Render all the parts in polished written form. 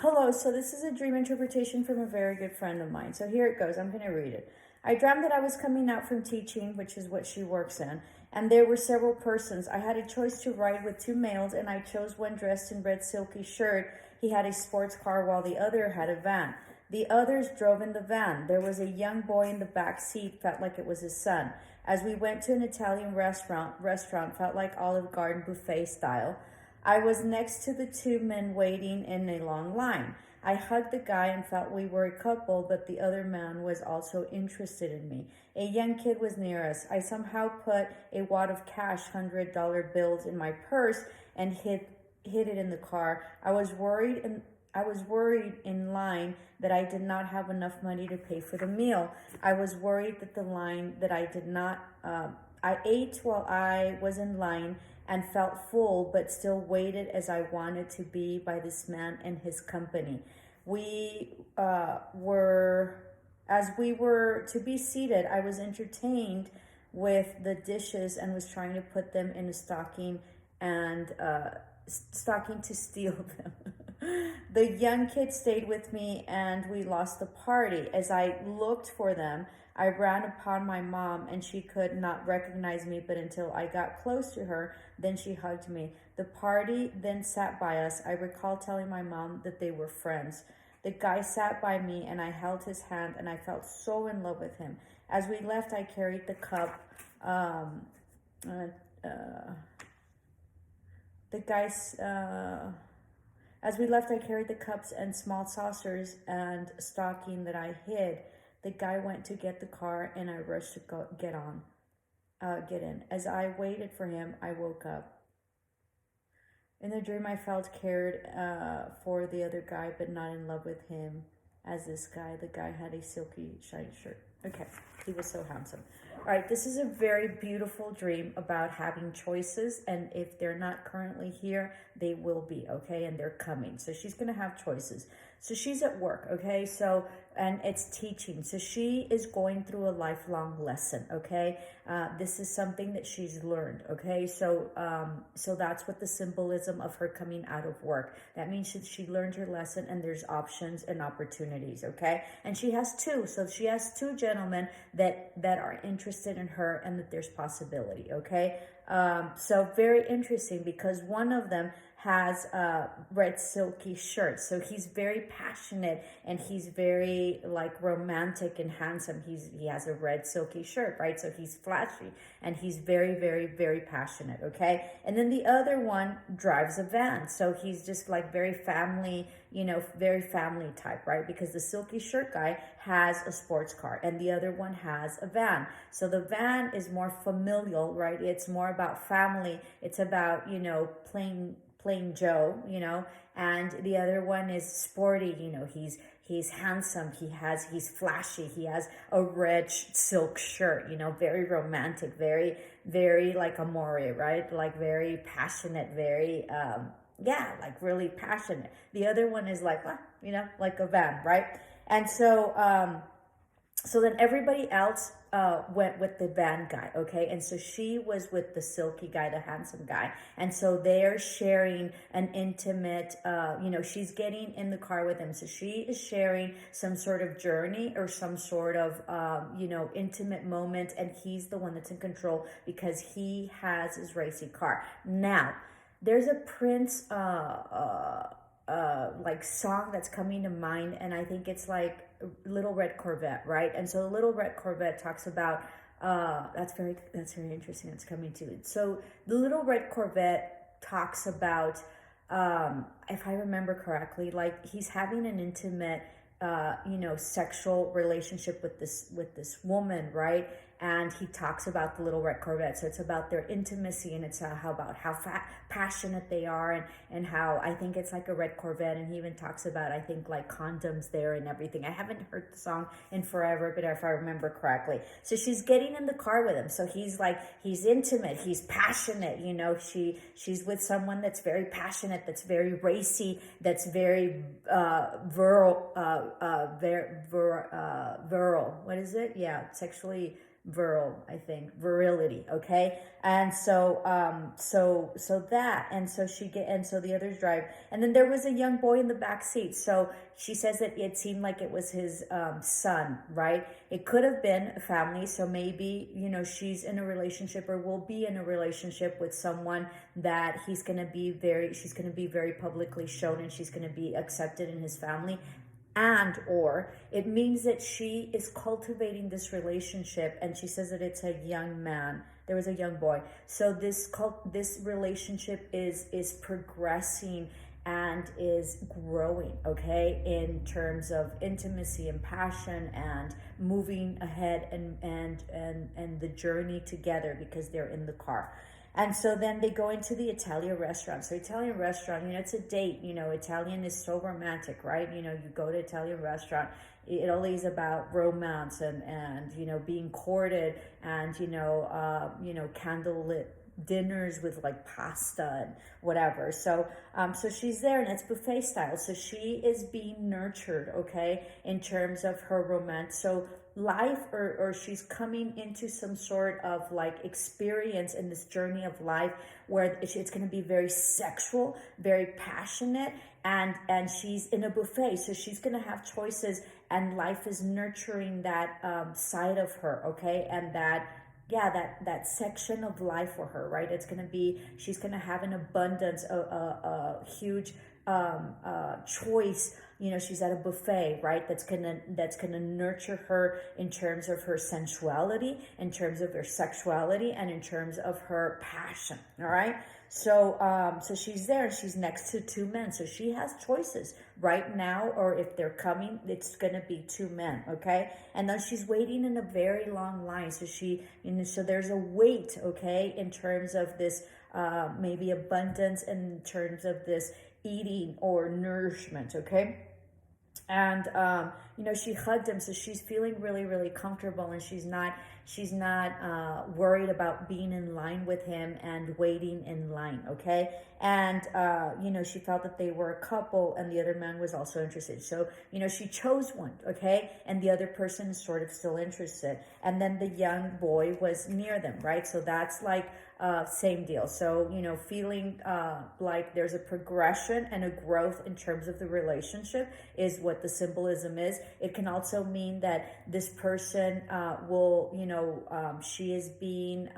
Hello, so this is a dream interpretation from a very good friend of mine. So here it goes. I'm going to read it. I dreamt that I was coming out from teaching, which is what she works in, and there were several persons. I had a choice to ride with two males, and I chose one dressed in red silky shirt. He had a sports car while the other had a van. The others drove in the van. There was a young boy in the back seat, felt like it was his son. As we went to an Italian restaurant felt like Olive Garden buffet style. I was next to the two men waiting in a long line. I hugged the guy and felt we were a couple, but the other man was also interested in me. A young kid was near us. I somehow put a wad of cash, $100 bills, in my purse and hid it in the car. I was worried in line that I did not have enough money to pay for the meal. I was worried that I ate while I was in line and felt full, but still waited as I wanted to be by this man and his company. As we were to be seated, I was entertained with the dishes and was trying to put them in a stocking to steal them. The young kid stayed with me and we lost the party. As I looked for them, I ran upon my mom and she could not recognize me, but until I got close to her, then she hugged me. The party then sat by us. I recall telling my mom that they were friends. The guy sat by me and I held his hand and I felt so in love with him. As we left, I carried the cup. As we left, I carried the cups and small saucers and stocking that I hid. The guy went to get the car and I rushed to get in. As I waited for him, I woke up. In the dream, I felt cared for the other guy, but not in love with him as this guy. The guy had a silky, shiny shirt. Okay, he was so handsome. All right, this is a very beautiful dream about having choices, and if they're not currently here, they will be, okay, and they're coming. So she's going to have choices. So she's at work, okay, and it's teaching. So she is going through a lifelong lesson, okay? This is something that she's learned, okay? So that's what the symbolism of her coming out of work. That means she learned her lesson and there's options and opportunities, okay? And she has two. So she has two gentlemen that are interested in her and that there's possibility, okay? So very interesting because one of them has a red silky shirt. So he's very passionate and he's very like romantic and handsome. He has a red silky shirt, right? So he's flashy and he's very, very, very passionate, okay? And then the other one drives a van. So he's just like very family, very family type, right? Because the silky shirt guy has a sports car and the other one has a van. So the van is more familial, right? It's more about family. It's about, plain Joe, and the other one is sporty, he's handsome, he's flashy, he has a red silk shirt, very romantic, very, very like amore, right? Like very passionate, very, like really passionate. The other one is like, like a van, right? And so then everybody else went with the van guy, okay? And so she was with the silky guy, the handsome guy. And so they're sharing an intimate, she's getting in the car with him. So she is sharing some sort of journey or some sort of, intimate moment. And he's the one that's in control because he has his racy car. Now, there's a Prince, like song that's coming to mind, and I think it's like Little Red Corvette, right? And so Little Red Corvette talks about that's very interesting. That's coming to it. So the Little Red Corvette talks about if I remember correctly, like he's having an intimate sexual relationship with this woman, right? And he talks about the Little Red Corvette. So it's about their intimacy and it's about how passionate they are and how I think it's like a red Corvette. And he even talks about, I think, like condoms there and everything. I haven't heard the song in forever, but if I remember correctly. So she's getting in the car with him. So he's intimate, he's passionate, she's with someone that's very passionate, that's very racy, that's very virile. What is it? Yeah, sexually virility, okay? And so that, and so and so the others drive, and then there was a young boy in the back seat. So she says that it seemed like it was his son, right? It could have been a family. So maybe, she's in a relationship or will be in a relationship with someone that she's going to be very publicly shown, and she's going to be accepted in his family. And or it means that she is cultivating this relationship, and she says that it's a young man. There was a young boy. So this relationship is progressing and is growing, okay, in terms of intimacy and passion and moving ahead and the journey together, because they're in the car. And so then they go into the Italian restaurant. So Italian restaurant, it's a date. Italian is so romantic, right? You go to Italian restaurant. Italy is about romance and being courted, and candlelit dinners with like pasta and whatever. So she's there, and it's buffet style. So she is being nurtured, okay, in terms of her romance. So life, or she's coming into some sort of like experience in this journey of life where it's going to be very sexual, very passionate, and she's in a buffet. So she's going to have choices, and life is nurturing that side of her, okay, and that section of life for her, right? She's gonna have an abundance, a huge choice. She's at a buffet, right? That's gonna nurture her in terms of her sensuality, in terms of her sexuality, and in terms of her passion. All right. So she's there, and she's next to two men. So she has choices right now, or if they're coming, it's going to be two men, okay? And then she's waiting in a very long line. So so there's a wait, okay, in terms of this maybe abundance, in terms of this eating or nourishment, okay? And she hugged him, so she's feeling really, really comfortable, and she's not worried about being in line with him and waiting in line, okay? And she felt that they were a couple, and the other man was also interested. So she chose one, okay, and the other person is sort of still interested. And then the young boy was near them, right? So that's like same deal. So feeling like there's a progression and a growth in terms of the relationship is what the symbolism is. It can also mean that this person will, she is being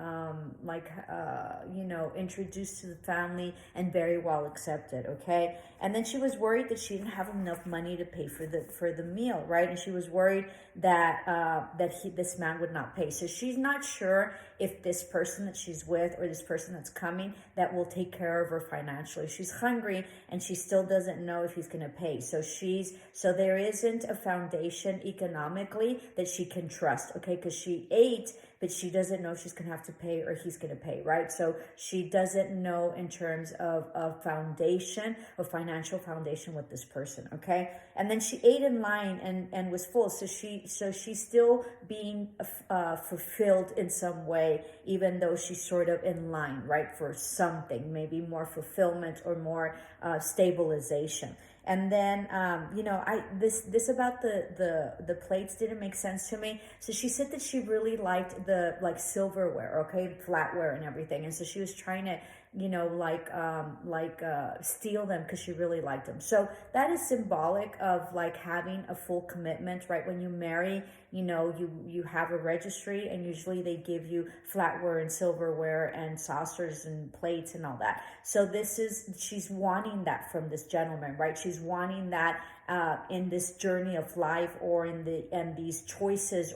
introduced to the family and very well accepted, okay? And then she was worried that she didn't have enough money to pay for the meal, right? And she was worried that this man would not pay. So she's not sure if this person that she's with, or this person that's coming, that will take care of her financially. She's hungry, and she still doesn't know if he's going to pay. So there isn't a foundation economically that she can trust, okay? Because she ate, but she doesn't know if she's going to have to pay or he's going to pay, right? So she doesn't know in terms of foundation, or financial foundation with this person, okay? And then she ate in line and was full. So she's still being fulfilled in some way, even though she's sort of in line, right, for something, maybe more fulfillment or more stabilization. And then, this about the plates didn't make sense to me. So she said that she really liked the silverware, okay, flatware and everything. And so she was trying to, steal them because she really liked them. So that is symbolic of like having a full commitment, right? When you marry, you have a registry, and usually they give you flatware and silverware and saucers and plates and all that. So she's wanting that from this gentleman, right? She's wanting that in this journey of life, or in these choices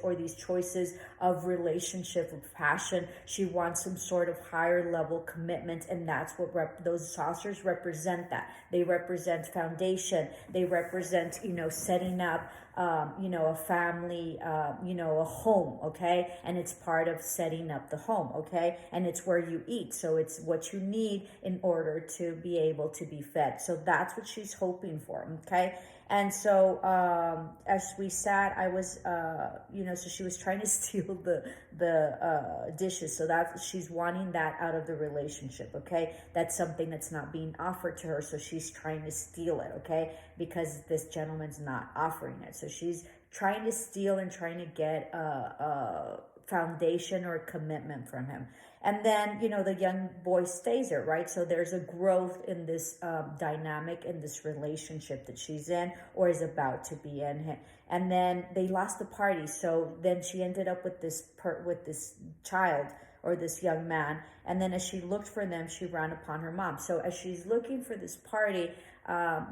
of relationship, of passion. She wants some sort of higher level commitment, and that's what those saucers represent. That they represent foundation. They represent setting up a family, a home, okay? And it's part of setting up the home, okay? And it's where you eat. So it's what you need in order to be able to be fed. So that's what she's hoping for, okay? And so as we sat, I was, so she was trying to steal the dishes. So she's wanting that out of the relationship, okay? That's something that's not being offered to her. So she's trying to steal it, okay? Because this gentleman's not offering it. So she's trying to steal and trying to get foundation or commitment from him. And then, you know, the young boy stays there, right? So there's a growth in this dynamic, in this relationship that she's in or is about to be in. And then they lost the party. So then she ended up with this child or this young man. And then as she looked for them, she ran upon her mom. So as she's looking for this party,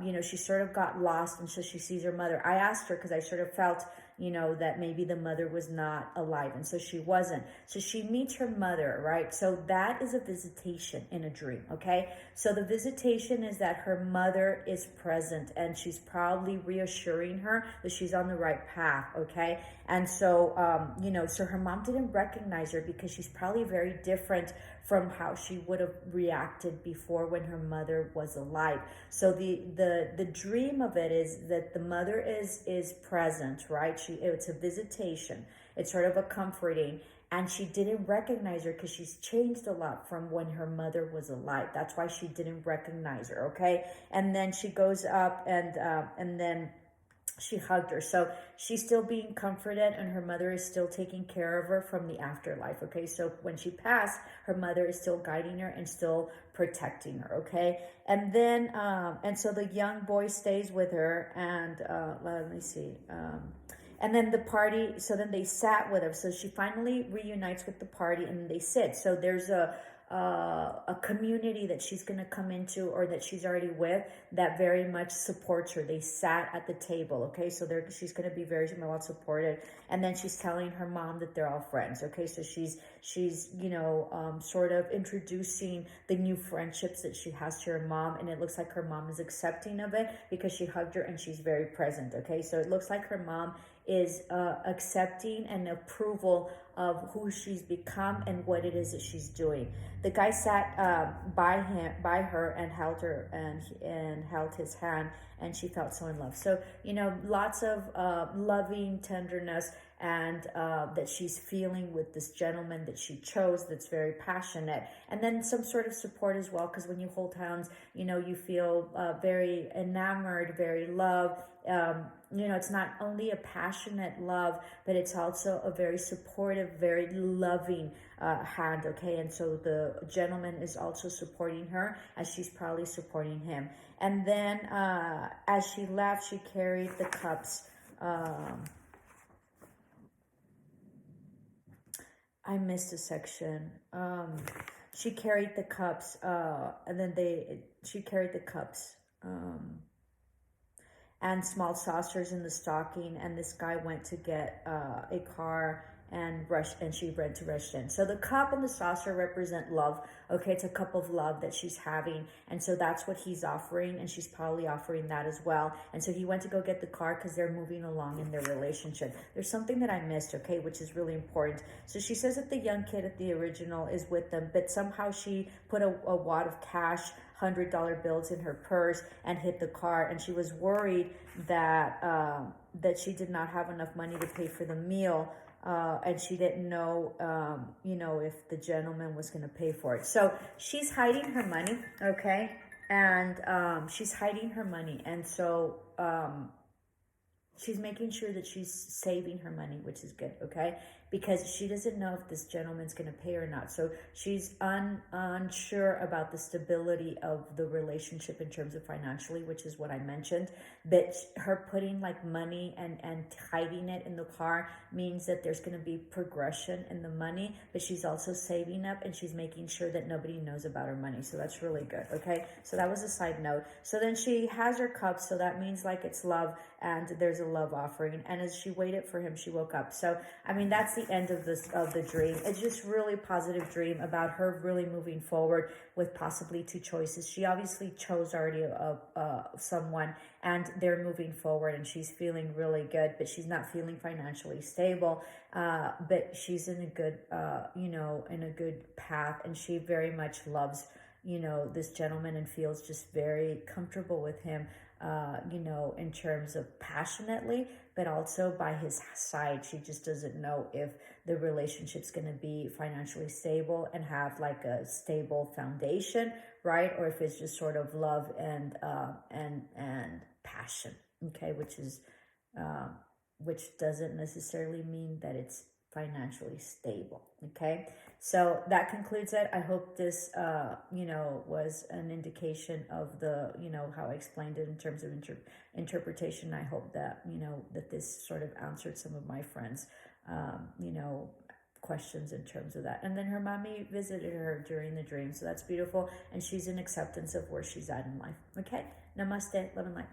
you know, she sort of got lost, and so she sees her mother. I asked her because I sort of felt, you know, that maybe the mother was not alive, and so she wasn't. So she meets her mother, right? So that is a visitation in a dream, okay? So the visitation is that her mother is present, and she's probably reassuring her that she's on the right path, okay? And so, you know, so her mom didn't recognize her because she's probably very different from how she would have reacted before when her mother was alive. So the dream of it is that the mother is present, right? It's a visitation. It's sort of a comforting, and she didn't recognize her because she's changed a lot from when her mother was alive. That's why she didn't recognize her, okay? And then she goes up and then she hugged her. So she's still being comforted, and her mother is still taking care of her from the afterlife, okay? So when she passed, her mother is still guiding her and still protecting her, okay? And then, and so the young boy stays with her, and let me see. And then the party, so then they sat with her. So she finally reunites with the party, and they sit. So there's a community that she's going to come into, or that she's already with, that very much supports her. They sat at the table, okay? So she's going to be very well supported. And then she's telling her mom that they're all friends, okay? So she's you know, sort of introducing the new friendships that she has to her mom, and it looks like her mom is accepting of it because she hugged her and she's very present, okay? So it looks like her mom is accepting and approval of who she's become and what it is that she's doing. The guy sat by her, and held her and held his hand, and she felt so in love. So, you know, lots of loving tenderness, and that she's feeling with this gentleman that she chose, that's very passionate. And then some sort of support as well, because when you hold hands, you know, you feel very enamored, very loved. You know, it's not only a passionate love, but it's also a very supportive, very loving hand, okay? And so the gentleman is also supporting her, as she's probably supporting him. And then as she left, she carried the cups. I missed a section. She carried the cups, and then she carried the cups. And small saucers in the stocking, and this guy went to get a car and she ran to rush in. So the cup and the saucer represent love, okay? It's a cup of love that she's having, and so that's what he's offering, and she's probably offering that as well. And so he went to go get the car because they're moving along in their relationship. There's something that I missed, okay, which is really important. So she says that the young kid at the original is with them, but somehow she put a wad of cash, $100 bills in her purse, and hit the car, and she was worried that that she did not have enough money to pay for the meal, and she didn't know, you know, if the gentleman was going to pay for it. So she's hiding her money, okay, and she's hiding her money, and so she's making sure that she's saving her money, which is good, okay? Because she doesn't know if this gentleman's going to pay or not. So she's unsure about the stability of the relationship in terms of financially, which is what I mentioned. But her putting like money and hiding it in the car means that there's going to be progression in the money, but she's also saving up, and she's making sure that nobody knows about her money. So that's really good, okay? So that was a side note. So then she has her cups, so that means like it's love, and there's a love offering. And as she waited for him, she woke up. So, I mean, that's the end of the dream. It's just really positive dream about her really moving forward with possibly two choices. She obviously chose already someone, and they're moving forward, and she's feeling really good, but she's not feeling financially stable, but she's in a good, you know, in a good path, and she very much loves, you know, this gentleman, and feels just very comfortable with him, you know, in terms of passionately, but also by his side. She just doesn't know if the relationship's going to be financially stable and have like a stable foundation, right? Or if it's just sort of love and passion, okay? Which doesn't necessarily mean that it's financially stable. Okay, so that concludes it. I hope this, was an indication of the, how I explained it in terms of interpretation. I hope that, that this sort of answered some of my friends, questions in terms of that. And then her mommy visited her during the dream, so that's beautiful, and she's in acceptance of where she's at in life. Okay, namaste, love and light.